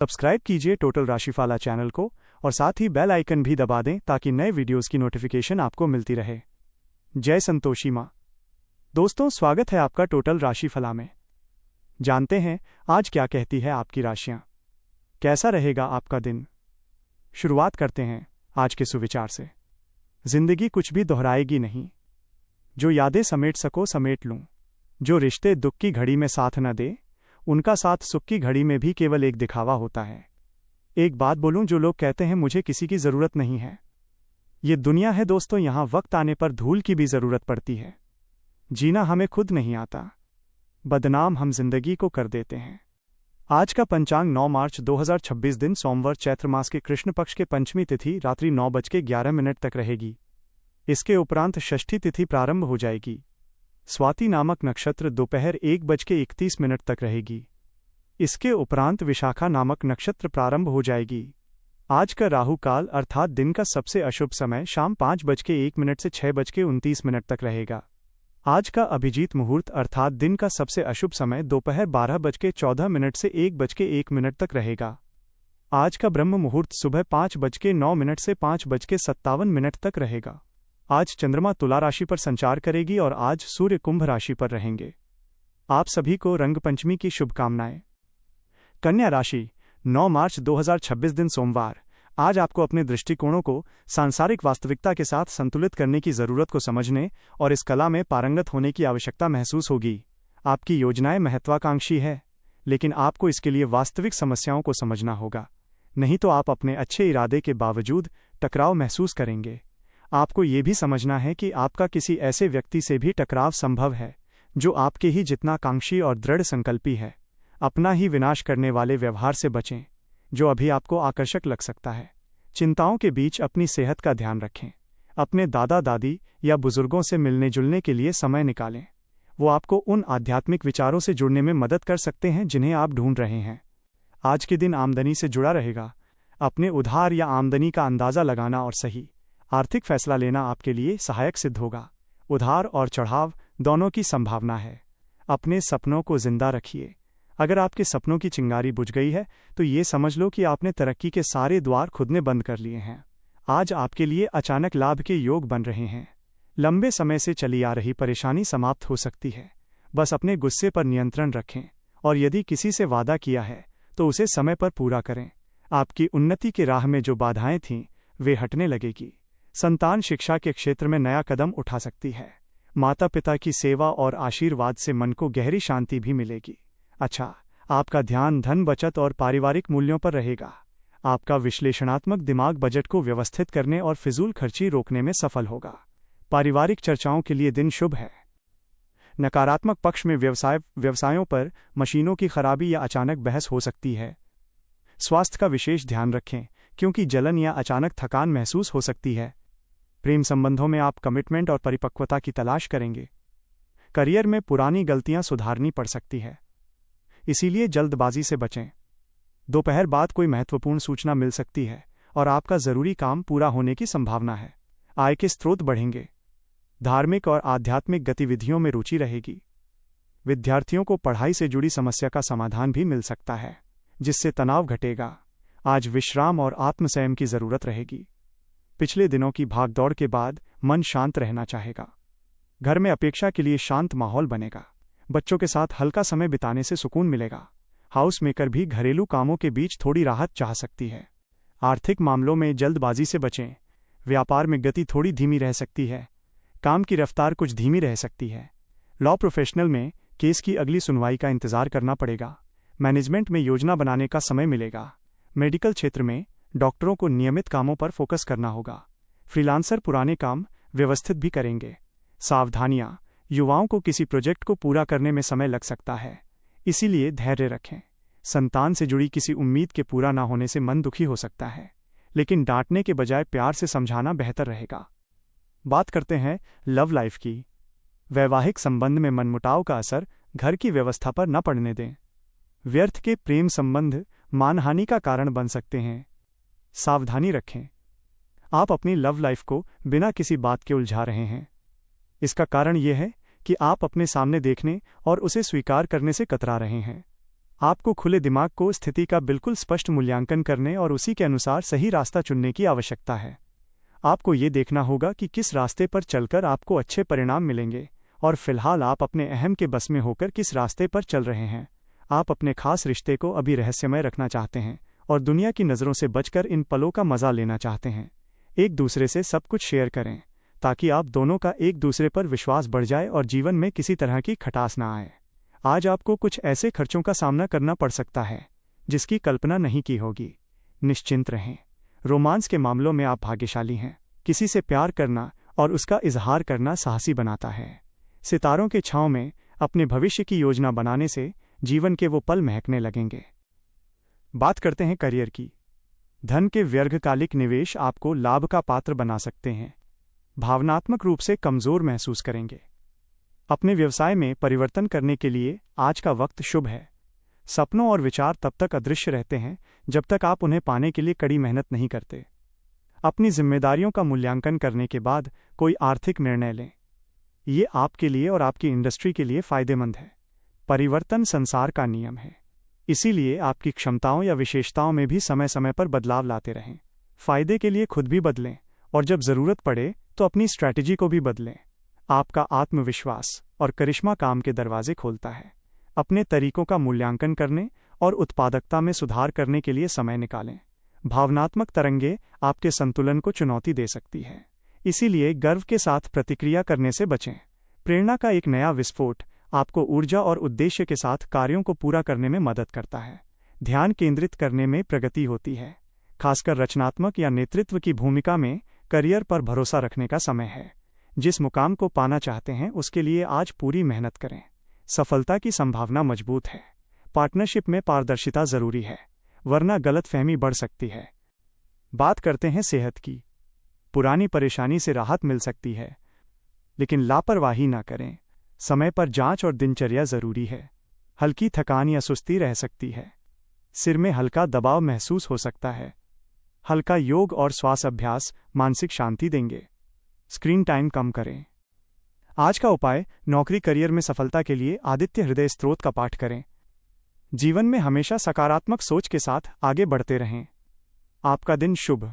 Subscribe कीजिए total राशिफाला channel को और साथ ही बेल आइकन भी दबा दें ताकि नए वीडियोस की नोटिफिकेशन आपको मिलती रहे। जय संतोषी माँ। दोस्तों, स्वागत है आपका टोटल राशिफला में। जानते हैं आज क्या कहती है आपकी राशियां, कैसा रहेगा आपका दिन। शुरुआत करते हैं आज के सुविचार से। जिंदगी कुछ भी दोहराएगी नहीं। जो यादें समेट सको समेट लूं। जो रिश्ते दुख की घड़ी में साथ न दे, उनका साथ सुख की घड़ी में भी केवल एक दिखावा होता है। एक बात बोलूं, जो लोग कहते हैं मुझे किसी की जरूरत नहीं है, ये दुनिया है दोस्तों। यहां वक्त आने पर धूल की भी जरूरत पड़ती है। जीना हमें खुद नहीं आता, बदनाम हम जिंदगी को कर देते हैं। आज का पंचांग 9 मार्च 2026 दिन सोमवार, चैत्र मास के कृष्ण पक्ष के पंचमी तिथि रात्रि 9:11 तक रहेगी। इसके उपरांत षष्ठी तिथि प्रारंभ हो जाएगी। स्वाति नामक नक्षत्र दोपहर 1:31 तक रहेगी। इसके उपरांत विशाखा नामक नक्षत्र प्रारंभ हो जाएगी। आज का राहु काल अर्थात दिन का सबसे अशुभ समय शाम 5:01 से 6:29 तक रहेगा। आज का अभिजीत मुहूर्त अर्थात दिन का सबसे अशुभ समय दोपहर 12:14 से 1:01 तक रहेगा। आज का ब्रह्म मुहूर्त सुबह 5:09 से 5:57 तक रहेगा। आज चंद्रमा तुला राशि पर संचार करेगी और आज सूर्य कुंभ राशि पर रहेंगे। आप सभी को रंगपंचमी की शुभकामनाएं। कन्या राशि, 9 मार्च 2026 दिन सोमवार। आज आपको अपने दृष्टिकोणों को सांसारिक वास्तविकता के साथ संतुलित करने की जरूरत को समझने और इस कला में पारंगत होने की आवश्यकता महसूस होगी। आपकी योजनाएं महत्वाकांक्षी है, लेकिन आपको इसके लिए वास्तविक समस्याओं को समझना होगा, नहीं तो आप अपने अच्छे इरादे के बावजूद टकराव महसूस करेंगे। आपको ये भी समझना है कि आपका किसी ऐसे व्यक्ति से भी टकराव संभव है जो आपके ही जितना कांक्षी और दृढ़ संकल्पी है। अपना ही विनाश करने वाले व्यवहार से बचें जो अभी आपको आकर्षक लग सकता है। चिंताओं के बीच अपनी सेहत का ध्यान रखें। अपने दादा दादी या बुजुर्गों से मिलने जुलने के लिए समय निकालें। वो आपको उन आध्यात्मिक विचारों से जुड़ने में मदद कर सकते हैं जिन्हें आप ढूंढ रहे हैं। आज के दिन आमदनी से जुड़ा रहेगा। अपने उधार या आमदनी का अंदाजा लगाना और सही आर्थिक फैसला लेना आपके लिए सहायक सिद्ध होगा। उधार और चढ़ाव दोनों की संभावना है। अपने सपनों को जिंदा रखिए। अगर आपके सपनों की चिंगारी बुझ गई है तो ये समझ लो कि आपने तरक्की के सारे द्वार खुद ने बंद कर लिए हैं। आज आपके लिए अचानक लाभ के योग बन रहे हैं। लंबे समय से चली आ रही परेशानी समाप्त हो सकती है। बस अपने गुस्से पर नियंत्रण रखें और यदि किसी से वादा किया है तो उसे समय पर पूरा करें। आपकी उन्नति की राह में जो बाधाएं थीं वे हटने लगेगी। संतान शिक्षा के क्षेत्र में नया कदम उठा सकती है। माता पिता की सेवा और आशीर्वाद से मन को गहरी शांति भी मिलेगी। अच्छा, आपका ध्यान धन बचत और पारिवारिक मूल्यों पर रहेगा। आपका विश्लेषणात्मक दिमाग बजट को व्यवस्थित करने और फिजूल खर्ची रोकने में सफल होगा। पारिवारिक चर्चाओं के लिए दिन शुभ है। नकारात्मक पक्ष में व्यवसायों पर मशीनों की खराबी या अचानक बहस हो सकती है। स्वास्थ्य का विशेष ध्यान रखें क्योंकि जलन या अचानक थकान महसूस हो सकती है। प्रेम संबंधों में आप कमिटमेंट और परिपक्वता की तलाश करेंगे। करियर में पुरानी गलतियां सुधारनी पड़ सकती है, इसीलिए जल्दबाजी से बचें। दोपहर बाद कोई महत्वपूर्ण सूचना मिल सकती है और आपका जरूरी काम पूरा होने की संभावना है। आय के स्रोत बढ़ेंगे। धार्मिक और आध्यात्मिक गतिविधियों में रुचि रहेगी। विद्यार्थियों को पढ़ाई से जुड़ी समस्या का समाधान भी मिल सकता है, जिससे तनाव घटेगा। आज विश्राम और आत्मसंयम की जरूरत रहेगी। पिछले दिनों की भागदौड़ के बाद मन शांत रहना चाहेगा। घर में अपेक्षा के लिए शांत माहौल बनेगा। बच्चों के साथ हल्का समय बिताने से सुकून मिलेगा। हाउस मेकर भी घरेलू कामों के बीच थोड़ी राहत चाह सकती है। आर्थिक मामलों में जल्दबाजी से बचें। व्यापार में गति थोड़ी धीमी रह सकती है। काम की रफ्तार कुछ धीमी रह सकती है। लॉ प्रोफेशनल में केस की अगली सुनवाई का इंतजार करना पड़ेगा। मैनेजमेंट में योजना बनाने का समय मिलेगा। मेडिकल क्षेत्र में डॉक्टरों को नियमित कामों पर फोकस करना होगा। फ्रीलांसर पुराने काम व्यवस्थित भी करेंगे। सावधानियां, युवाओं को किसी प्रोजेक्ट को पूरा करने में समय लग सकता है, इसीलिए धैर्य रखें। संतान से जुड़ी किसी उम्मीद के पूरा ना होने से मन दुखी हो सकता है, लेकिन डांटने के बजाय प्यार से समझाना बेहतर रहेगा। बात करते हैं लव लाइफ की। वैवाहिक संबंध में मनमुटाव का असर घर की व्यवस्था पर न पड़ने दें। व्यर्थ के प्रेम संबंध मानहानि का कारण बन सकते हैं। सावधानी रखें। आप अपनी लव लाइफ को बिना किसी बात के उलझा रहे हैं। इसका कारण यह है कि आप अपने सामने देखने और उसे स्वीकार करने से कतरा रहे हैं। आपको खुले दिमाग को स्थिति का बिल्कुल स्पष्ट मूल्यांकन करने और उसी के अनुसार सही रास्ता चुनने की आवश्यकता है। आपको ये देखना होगा कि किस रास्ते पर चलकर आपको अच्छे परिणाम मिलेंगे, और फिलहाल आप अपने अहम के बस में होकर किस रास्ते पर चल रहे हैं। आप अपने खास रिश्ते को अभी रहस्यमय रखना चाहते हैं और दुनिया की नज़रों से बचकर इन पलों का मज़ा लेना चाहते हैं। एक दूसरे से सब कुछ शेयर करें ताकि आप दोनों का एक दूसरे पर विश्वास बढ़ जाए और जीवन में किसी तरह की खटास ना आए। आज आपको कुछ ऐसे खर्चों का सामना करना पड़ सकता है जिसकी कल्पना नहीं की होगी। निश्चिंत रहें, रोमांस के मामलों में आप भाग्यशाली हैं। किसी से प्यार करना और उसका इजहार करना साहसी बनाता है। सितारों के छांव में अपने भविष्य की योजना बनाने से जीवन के वो पल महकने लगेंगे। बात करते हैं करियर की। धन के दीर्घकालिक निवेश आपको लाभ का पात्र बना सकते हैं। भावनात्मक रूप से कमजोर महसूस करेंगे। अपने व्यवसाय में परिवर्तन करने के लिए आज का वक्त शुभ है। सपनों और विचार तब तक अदृश्य रहते हैं जब तक आप उन्हें पाने के लिए कड़ी मेहनत नहीं करते। अपनी जिम्मेदारियों का मूल्यांकन करने के बाद कोई आर्थिक निर्णय लें। ये आपके लिए और आपकी इंडस्ट्री के लिए फायदेमंद है। परिवर्तन संसार का नियम है, इसीलिए आपकी क्षमताओं या विशेषताओं में भी समय समय पर बदलाव लाते रहें। फायदे के लिए खुद भी बदलें और जब जरूरत पड़े तो अपनी स्ट्रैटेजी को भी बदलें। आपका आत्मविश्वास और करिश्मा काम के दरवाजे खोलता है। अपने तरीकों का मूल्यांकन करने और उत्पादकता में सुधार करने के लिए समय निकालें। भावनात्मक तरंगे आपके संतुलन को चुनौती दे सकती है, इसीलिए गर्व के साथ प्रतिक्रिया करने से बचें। प्रेरणा का एक नया विस्फोट आपको ऊर्जा और उद्देश्य के साथ कार्यों को पूरा करने में मदद करता है। ध्यान केंद्रित करने में प्रगति होती है। खासकर रचनात्मक या नेतृत्व की भूमिका में करियर पर भरोसा रखने का समय है। जिस मुकाम को पाना चाहते हैं उसके लिए आज पूरी मेहनत करें। सफलता की संभावना मजबूत है। पार्टनरशिप में पारदर्शिता जरूरी है, वरना गलतफहमी बढ़ सकती है। बात करते हैं सेहत की। पुरानी परेशानी से राहत मिल सकती है, लेकिन लापरवाही ना करें। समय पर जांच और दिनचर्या जरूरी है। हल्की थकान या सुस्ती रह सकती है। सिर में हल्का दबाव महसूस हो सकता है। हल्का योग और श्वास अभ्यास मानसिक शांति देंगे। स्क्रीन टाइम कम करें। आज का उपाय, नौकरी करियर में सफलता के लिए आदित्य हृदय स्तोत्र का पाठ करें। जीवन में हमेशा सकारात्मक सोच के साथ आगे बढ़ते रहें। आपका दिन शुभ।